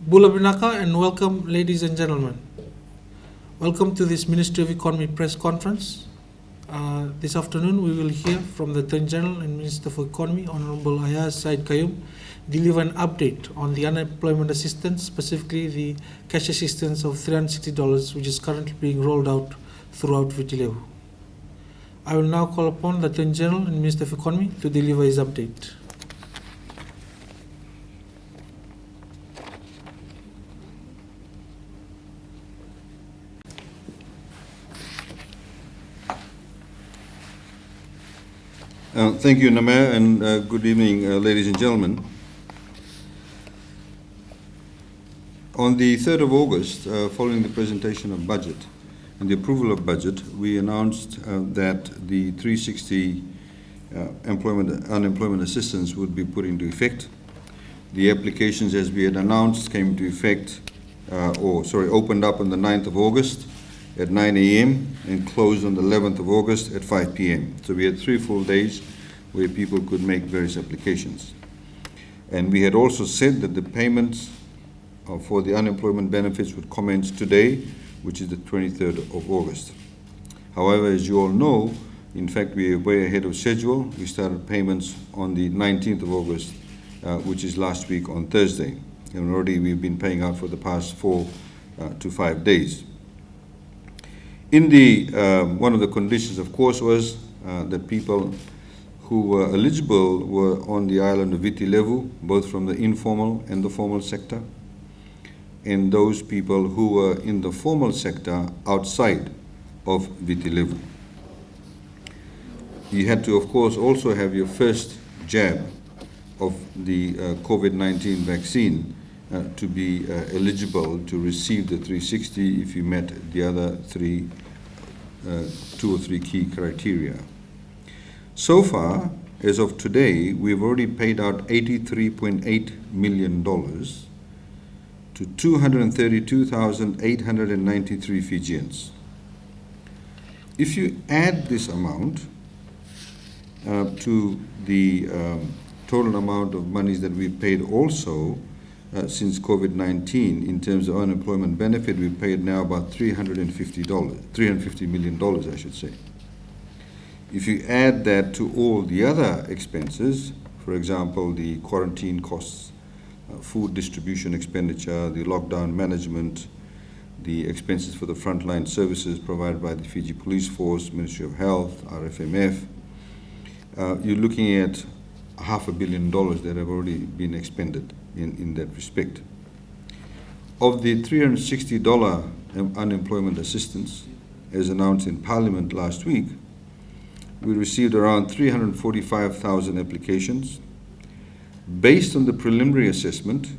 Bula Binaka and welcome, ladies and gentlemen. Welcome to this Ministry of Economy press conference. This afternoon we will hear from the Attorney General and Minister for Economy, Honorable Aiyaz Sayed-Khaiyum, deliver an update on the unemployment assistance, specifically the cash assistance of $360, which is currently being rolled out throughout Viti Levu. I will now call upon the Attorney General and Minister of Economy to deliver his update. Thank you, Namir, and good evening, ladies and gentlemen. On the 3rd of August, following the presentation of budget and the approval of budget, we announced that the 360 unemployment assistance would be put into effect. The applications, as we had announced, came into effect, opened up on the 9th of August at 9 a.m. and closed on the 11th of August at 5 p.m. So we had 3 full days where people could make various applications. And we had also said that the payments for the unemployment benefits would commence today, which is the 23rd of August. However, as you all know, in fact, we are way ahead of schedule. We started payments on the 19th of August, which is last week on Thursday. And already we've been paying out for the past 4 to 5 days. In the one of the conditions, of course, was that people who were eligible were on the island of Viti Levu, both from the informal and the formal sector, and those people who were in the formal sector outside of Viti Levu. You had to, of course, also have your first jab of the COVID-19 vaccine to be eligible to receive the 360 if you met the other 2 or 3 key criteria. So far, as of today, we've already paid out $83.8 million to 232,893 Fijians. If you add this amount to the total amount of monies that we've paid also since COVID-19, in terms of unemployment benefit, we've paid now about $350 million, I should say. If you add that to all the other expenses, for example, the quarantine costs, food distribution expenditure, the lockdown management, the expenses for the frontline services provided by the Fiji Police Force, Ministry of Health, RFMF, you're looking at $500 million that have already been expended in that respect. Of the $360 unemployment assistance, as announced in Parliament last week, we received around 345,000 applications. Based on the preliminary assessment,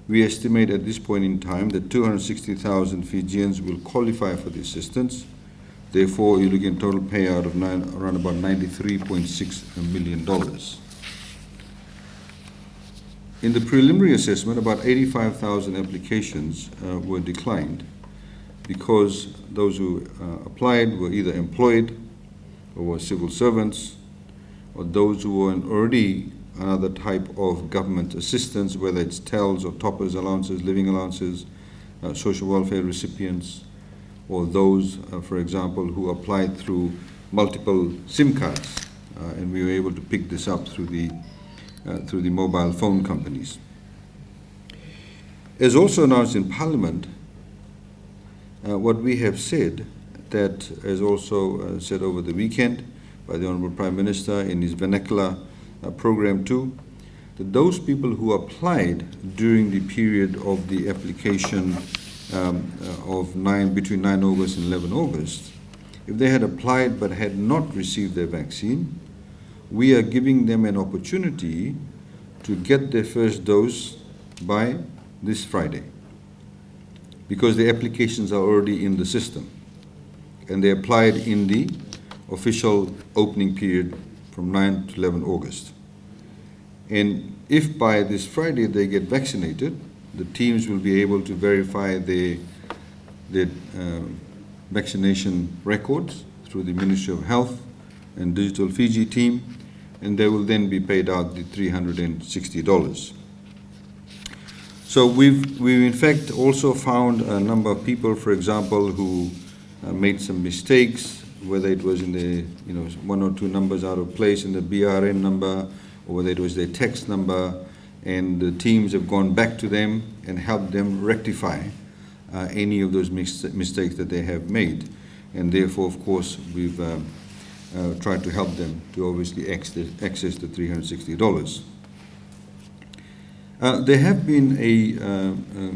we estimate at this point in time that 260,000 Fijians will qualify for the assistance. Therefore, you're looking at total payout of around about $93.6 million. In the preliminary assessment, about 85,000 applications were declined because those who applied were either employed or were civil servants, or those who were already another type of government assistance, whether it's TELS or toppers allowances, living allowances, social welfare recipients, or those, for example, who applied through multiple SIM cards, and we were able to pick this up through the mobile phone companies. As also announced in Parliament, what we have said, that as also said over the weekend by the Honourable Prime Minister in his vernacular program too, that those people who applied during the period of the application between 9 August and 11 August, if they had applied but had not received their vaccine, we are giving them an opportunity to get their first dose by this Friday, because the applications are already in the system and they applied in the official opening period from 9 to 11 August. And if by this Friday they get vaccinated, the teams will be able to verify their vaccination records through the Ministry of Health and Digital Fiji team, and they will then be paid out the $360. So we've in fact also found a number of people, for example, who made some mistakes, whether it was in the, one or two numbers out of place in the BRN number, or whether it was their text number, and the teams have gone back to them and helped them rectify any of those mistakes that they have made. And therefore, of course, we've tried to help them to obviously access the $360. There have been a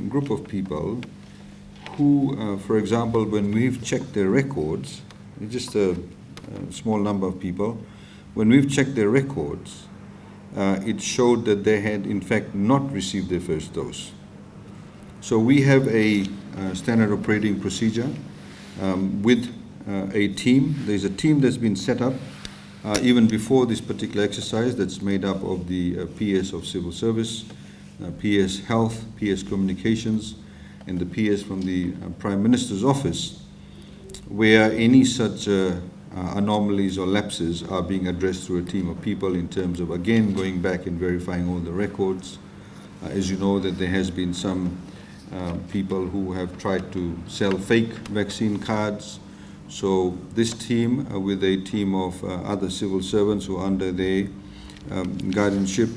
group of people who, for example, when we've checked their records, just a small number of people, when we've checked their records, it showed that they had in fact not received their first dose. So we have a standard operating procedure with a team. There's a team that's been set up even before this particular exercise that's made up of the PS of Civil Service, PS Health, PS Communications, and the PS from the Prime Minister's Office, where any such anomalies or lapses are being addressed through a team of people in terms of, again, going back and verifying all the records. As you know, that there has been some people who have tried to sell fake vaccine cards. So this team, with a team of other civil servants who are under their guardianship,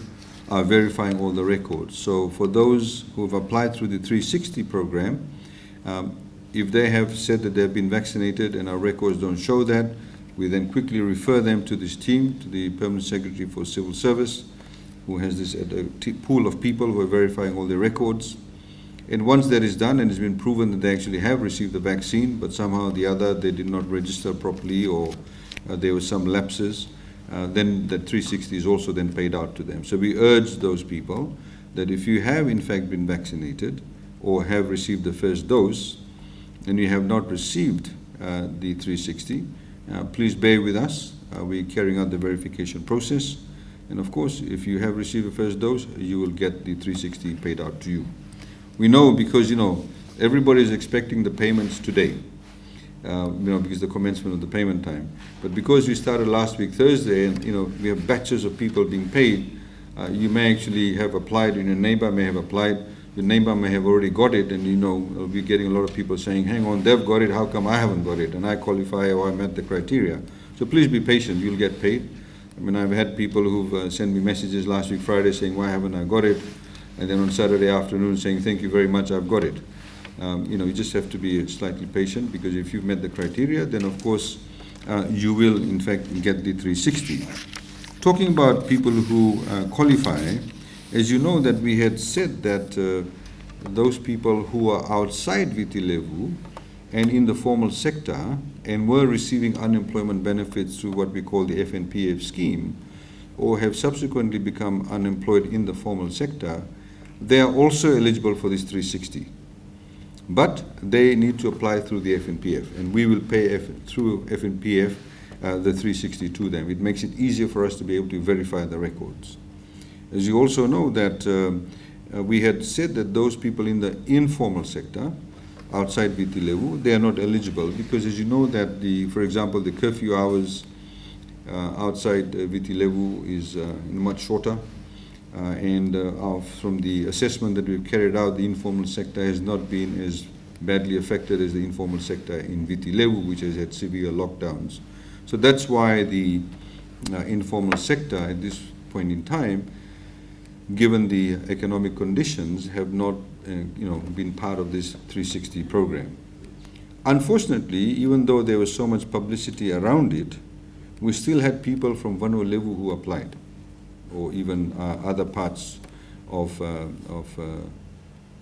are verifying all the records. So for those who have applied through the 360 program, if they have said that they've been vaccinated and our records don't show that, we then quickly refer them to this team, to the Permanent Secretary for Civil Service, who has this pool of people who are verifying all their records. And once that is done and it's been proven that they actually have received the vaccine, but somehow or the other they did not register properly, or there were some lapses, then the 360 is also then paid out to them. So we urge those people that if you have in fact been vaccinated or have received the first dose and you have not received the 360, please bear with us. We're carrying out the verification process. And of course, if you have received the first dose, you will get the 360 paid out to you. We know because, everybody is expecting the payments today. Because the commencement of the payment time. But because we started last week Thursday, and we have batches of people being paid, you may actually have applied, and your neighbor may have applied, your neighbor may have already got it, and we're getting a lot of people saying, hang on, they've got it, how come I haven't got it? And I qualify or I met the criteria. So please be patient, you'll get paid. I've had people who've sent me messages last week Friday saying, why haven't I got it? And then on Saturday afternoon saying, thank you very much, I've got it. You just have to be slightly patient, because if you've met the criteria, then of course you will in fact get the 360. Talking about people who qualify, as you know that we had said that those people who are outside Viti-Levu and in the formal sector and were receiving unemployment benefits through what we call the FNPF scheme, or have subsequently become unemployed in the formal sector, they are also eligible for this 360. But they need to apply through the FNPF, and we will pay through FNPF the 360 to them. It makes it easier for us to be able to verify the records. As you also know that we had said that those people in the informal sector, outside Viti-Levu, they are not eligible, because as you know that for example, the curfew hours outside Viti-Levu is much shorter. From the assessment that we've carried out, the informal sector has not been as badly affected as the informal sector in Viti-Levu, which has had severe lockdowns. So that's why the informal sector at this point in time, given the economic conditions, have not been part of this 360 program. Unfortunately, even though there was so much publicity around it, we still had people from Vanua-Levu who applied, or even other parts of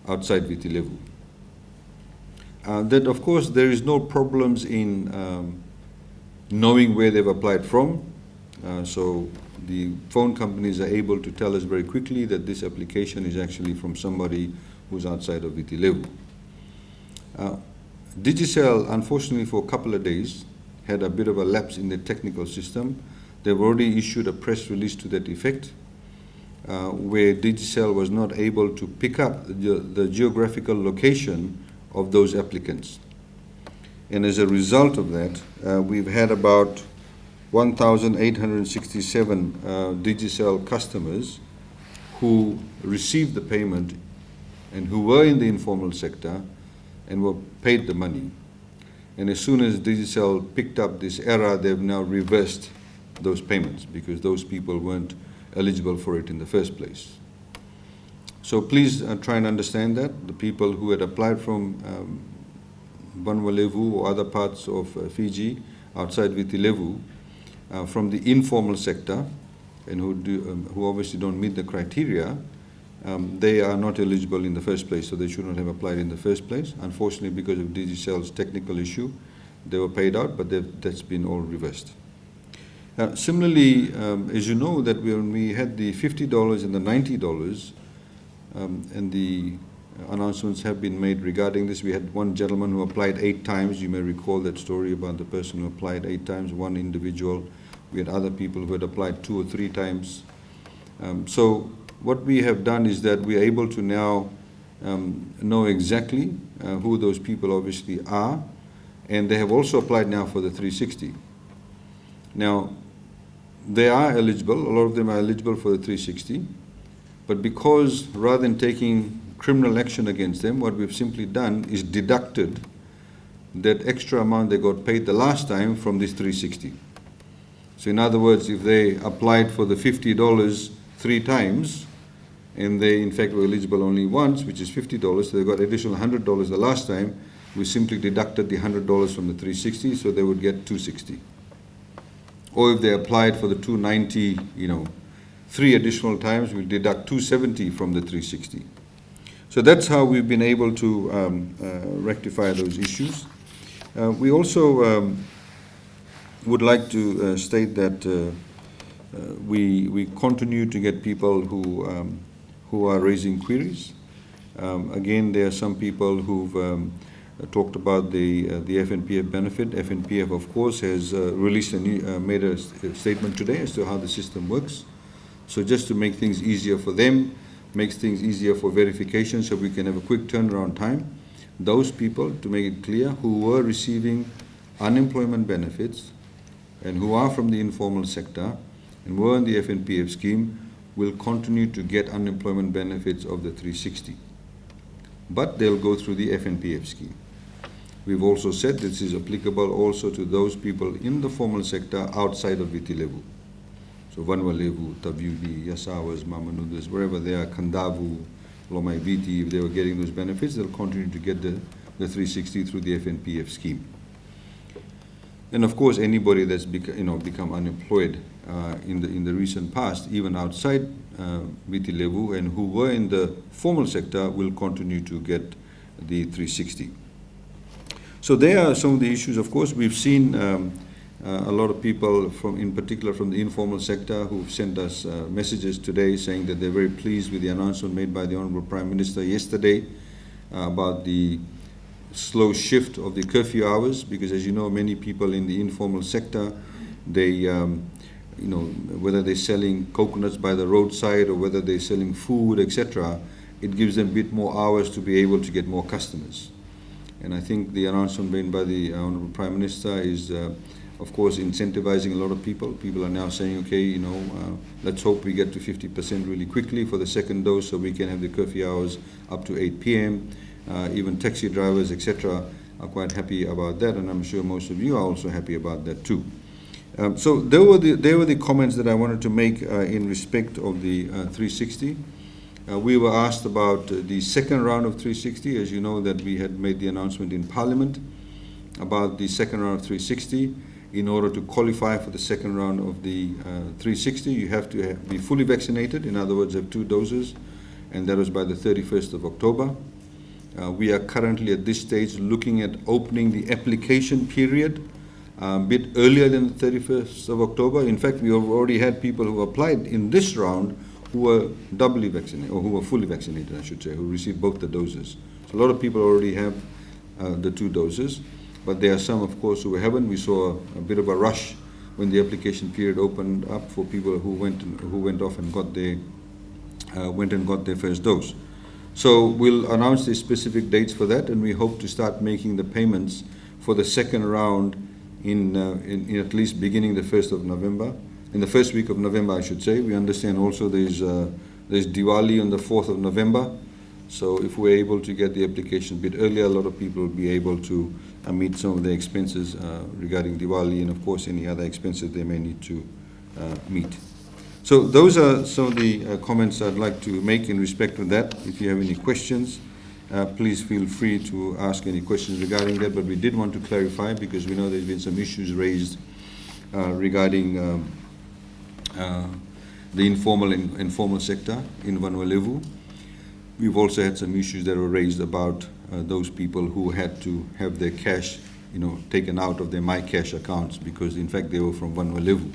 outside Viti-Levu. That of course there is no problems in knowing where they've applied from. So the phone companies are able to tell us very quickly that this application is actually from somebody who's outside of Viti-Levu. Digicel, unfortunately, for a couple of days, had a bit of a lapse in the technical system. They've already issued a press release to that effect, where Digicel was not able to pick up the geographical location of those applicants. And as a result of that, we've had about 1,867 Digicel customers who received the payment and who were in the informal sector and were paid the money. And as soon as Digicel picked up this error, they've now reversed those payments because those people weren't eligible for it in the first place. So please try and understand that. The people who had applied from Vanuatu or other parts of Fiji, outside Viti Levu, from the informal sector, and who obviously don't meet the criteria, they are not eligible in the first place, so they should not have applied in the first place. Unfortunately, because of Digicel's technical issue, they were paid out, but that's been all reversed. Similarly, as you know, that when we had the $50 and the $90, and the announcements have been made regarding this. We had one gentleman who applied 8 times. You may recall that story about the person who applied 8 times, one individual. We had other people who had applied 2 or 3 times. So what we have done is that we are able to now know exactly who those people obviously are, and they have also applied now for the 360. Now, they are eligible, a lot of them are eligible for the 360, but because rather than taking criminal action against them, what we've simply done is deducted that extra amount they got paid the last time from this 360. So in other words, if they applied for the $50 3 times, and they in fact were eligible only once, which is $50, so they got additional $100 the last time, we simply deducted the $100 from the 360, so they would get 260. Or if they applied for the 290, 3 additional times, we'll deduct 270 from the 360. So that's how we've been able to rectify those issues. We also would like to state that we continue to get people who are raising queries. Again, there are some people who've talked about the FNPF benefit. FNPF, of course, has released made a statement today as to how the system works. So just to make things easier for them, makes things easier for verification so we can have a quick turnaround time. Those people, to make it clear, who were receiving unemployment benefits and who are from the informal sector and were in the FNPF scheme will continue to get unemployment benefits of the 360. But they'll go through the FNPF scheme. We've also said this is applicable also to those people in the formal sector outside of Viti Levu. So Vanuatu, Taviudi, Yasawas, Mamanudas, wherever they are, Kandavu, Lomai Viti, if they were getting those benefits, they'll continue to get the 360 through the FNPF scheme. And of course, anybody that's become unemployed in the recent past, even outside Viti Levu, and who were in the formal sector, will continue to get the 360. So there are some of the issues. Of course, we've seen a lot of people, in particular from the informal sector, who've sent us messages today saying that they're very pleased with the announcement made by the Honourable Prime Minister yesterday about the slow shift of the curfew hours, because as you know, many people in the informal sector, they, whether they're selling coconuts by the roadside or whether they're selling food, etc., it gives them a bit more hours to be able to get more customers. And I think the announcement made by the Honourable Prime Minister is of course, incentivizing a lot of people. People are now saying, okay, let's hope we get to 50% really quickly for the second dose so we can have the curfew hours up to 8 p.m. Even taxi drivers, etc., are quite happy about that, and I'm sure most of you are also happy about that too. So there were the comments that I wanted to make in respect of the 360. We were asked about the second round of 360. As you know, that we had made the announcement in Parliament about the second round of 360. In order to qualify for the second round of the 360, you have to be fully vaccinated, in other words, have 2 doses, and that was by the 31st of October. We are currently at this stage looking at opening the application period a bit earlier than the 31st of October. In fact, we have already had people who applied in this round who were doubly vaccinated, or who were fully vaccinated, I should say, who received both the doses. So a lot of people already have the 2 doses. But there are some, of course, who haven't. We saw a bit of a rush when the application period opened up for people who went off and got their first dose. So we'll announce the specific dates for that, and we hope to start making the payments for the second round in at least beginning the 1st of November. In the first week of November, I should say. We understand also there's Diwali on the 4th of November. So if we're able to get the application a bit earlier, a lot of people will be able to meet some of their expenses regarding Diwali and, of course, any other expenses they may need to meet. So those are some of the comments I'd like to make in respect to that. If you have any questions, please feel free to ask any questions regarding that. But we did want to clarify, because we know there's been some issues raised regarding the informal and informal sector in Vanuatu. We've also had some issues that were raised about those people who had to have their cash, taken out of their MyCash accounts, because in fact they were from Vanuatu.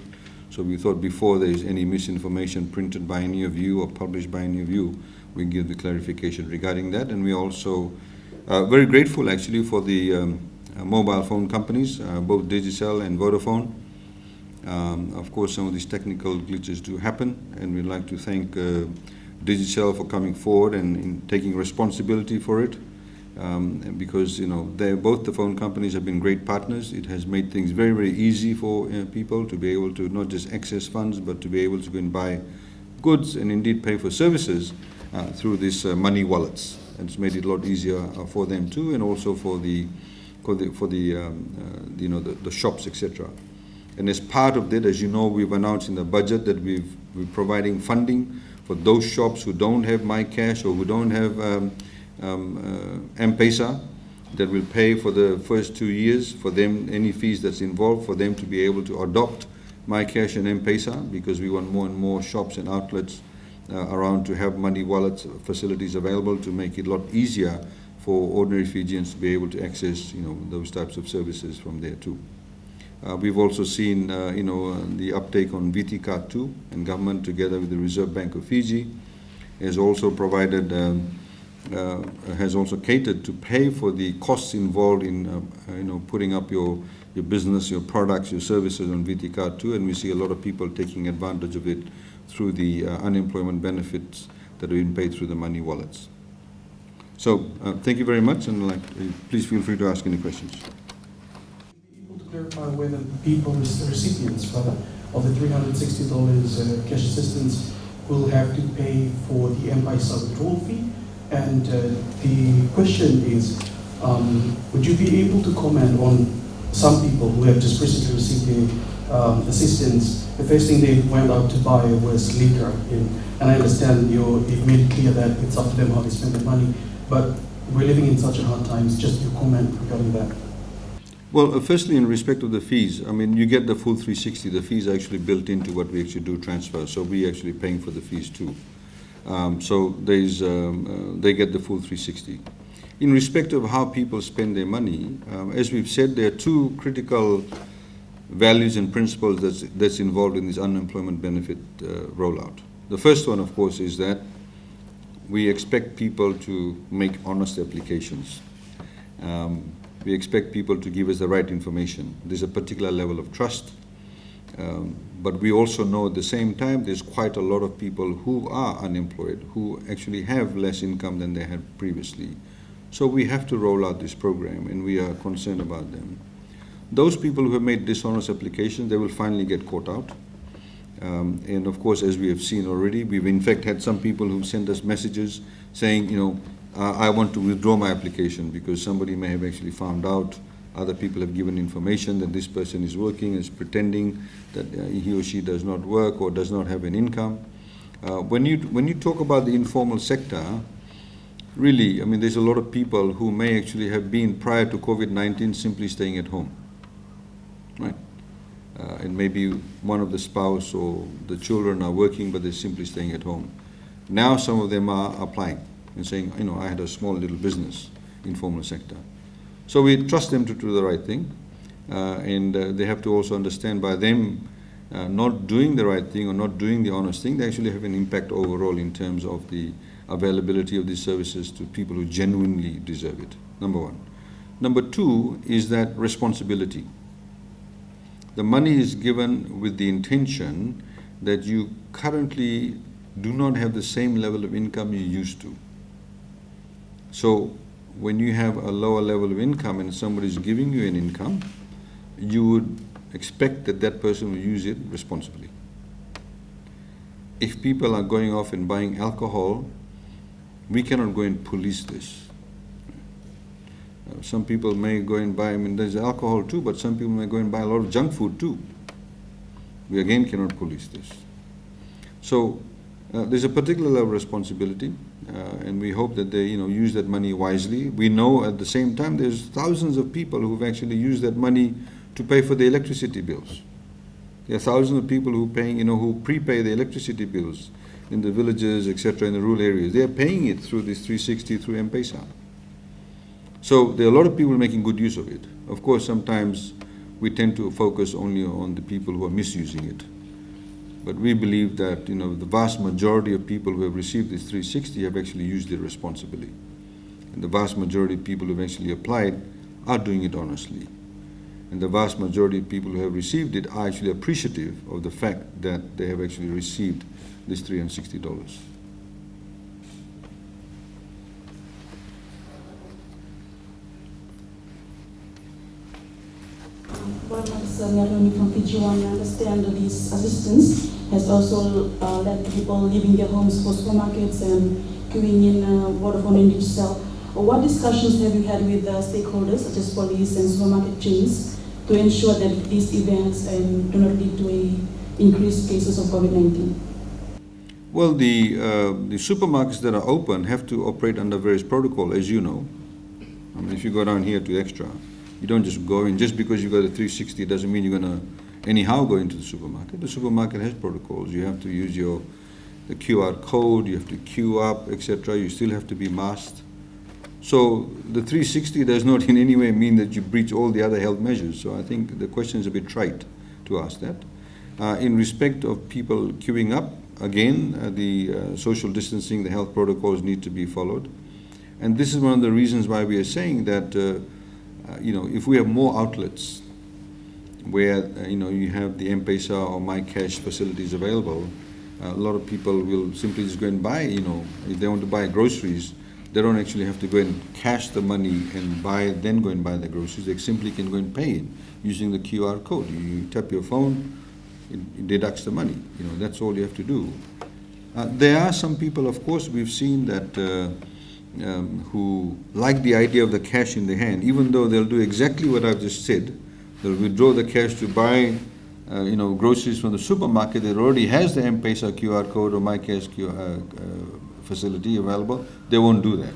So we thought before there is any misinformation printed by any of you or published by any of you, we give the clarification regarding that. And we're also very grateful actually for the mobile phone companies, both Digicel and Vodafone. Of course, some of these technical glitches do happen, and we'd like to thank Digicel for coming forward and in taking responsibility for it, because both the phone companies have been great partners. It has made things very, very easy for people to be able to not just access funds, but to be able to go and buy goods and indeed pay for services through these money wallets. And it's made it a lot easier for them too, and also for the shops, etc. And as part of that, as you know, we've announced in the budget that we're providing funding for those shops who don't have MyCash or who don't have M-Pesa, that will pay for the first 2 years for them, any fees that's involved, for them to be able to adopt MyCash and M-Pesa, because we want more and more shops and outlets around to have money wallet facilities available to make it a lot easier for ordinary Fijians to be able to access those types of services from there too. We've also seen the uptake on VT Card 2, and government together with the Reserve Bank of Fiji has also provided has also catered to pay for the costs involved in putting up your business, your products, your services on VT Card 2, and we see a lot of people taking advantage of it through the unemployment benefits that have been paid through the money wallets. So thank you very much, and please feel free to ask any questions. Clarify whether people, recipients rather, of the $360 cash assistance will have to pay for the M-Pesa withdrawal fee. And the question is, would you be able to comment on some people who have just recently received the assistance? The first thing they went out to buy was liquor, and I understand you've made it clear that it's up to them how they spend their money, but we're living in such a hard times. Just your comment regarding that. Well, firstly, in respect of the fees, I mean, you get the full 360. The fees are actually built into what we actually do transfer, so we're actually paying for the fees too. So there's, they get the full 360. In respect of how people spend their money, as we've said, there are two critical values and principles that's involved in this unemployment benefit rollout. The first one, of course, is that we expect people to make honest applications. We expect people to give us the right information. There's a particular level of trust, but we also know at the same time there's quite a lot of people who are unemployed, who actually have less income than they had previously. So we have to roll out this program, and we are concerned about them. Those people who have made dishonest applications, they will finally get caught out. And of course, as we have seen already, we've in fact had some people who sent us messages saying, I want to withdraw my application because somebody may have actually found out, other people have given information that this person is working, is pretending that he or she does not work or does not have an income. When you talk about the informal sector, really, I mean, there's a lot of people who may actually have been, prior to COVID-19, simply staying at home, right? And maybe one of the spouse or the children are working, but they're simply staying at home. Now some of them are applying and saying, I had a small little business, informal sector. So we trust them to do the right thing, and they have to also understand by them not doing the right thing or not doing the honest thing, they actually have an impact overall in terms of the availability of these services to people who genuinely deserve it, number one. Number two is that responsibility. The money is given with the intention that you currently do not have the same level of income you used to. So when you have a lower level of income and somebody is giving you an income, you would expect that that person will use it responsibly. If people are going off and buying alcohol We cannot go and police this. Some people may go and buy, I mean, there's alcohol too, but some people may go and buy a lot of junk food too. We again cannot police this. So there's a particular level of responsibility, and we hope that they, use that money wisely. We know at the same time there's thousands of people who've actually used that money to pay for the electricity bills. There are thousands of people who who prepay the electricity bills in the villages, etc., in the rural areas. They are paying it through this 360 through M-Pesa. So there are a lot of people making good use of it. Of course, sometimes we tend to focus only on the people who are misusing it. But we believe that the vast majority of people who have received this 360 have actually used it responsibly. And the vast majority of people who have actually applied are doing it honestly. And the vast majority of people who have received it are actually appreciative of the fact that they have actually received this $360. Well, as Naroni from Fiji, I understand that this assistance has also led to people leaving their homes for supermarkets and queuing in Vodafone and Digital. What discussions have you had with stakeholders such as police and supermarket chains to ensure that these events do not lead to increased cases of COVID-19? Well, the supermarkets that are open have to operate under various protocol, as you know. I mean, if you go down here to Extra, you don't just go in. Just because you got a 360 doesn't mean you're going to anyhow go into the supermarket. The supermarket has protocols. You have to use the QR code, you have to queue up, etc. You still have to be masked. So the 360 does not in any way mean that you breach all the other health measures. So I think the question is a bit trite to ask that. In respect of people queuing up, again, the social distancing, the health protocols need to be followed. And this is one of the reasons why we are saying that if we have more outlets where you have the M-Pesa or MyCash facilities available, a lot of people will simply just go and buy, if they want to buy groceries, they don't actually have to go and cash the money and then go and buy the groceries. They simply can go and pay it using the QR code. You tap your phone, it deducts the money. That's all you have to do. There are some people, of course, we've seen that who like the idea of the cash in the hand, even though they'll do exactly what I've just said. They'll withdraw the cash to buy, groceries from the supermarket that already has the M-Pesa QR code or MyCash facility available. They won't do that.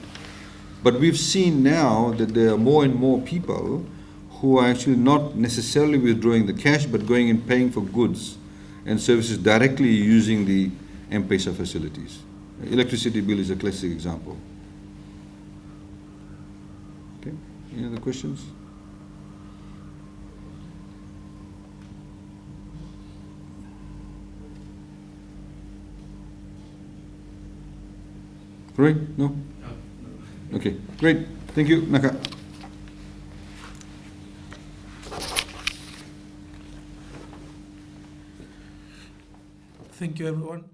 But we've seen now that there are more and more people who are actually not necessarily withdrawing the cash, but going and paying for goods and services directly using the M-Pesa facilities. Electricity bill is a classic example. Okay, any other questions? Right? No? Okay, great. Thank you, Naka. Thank you, everyone.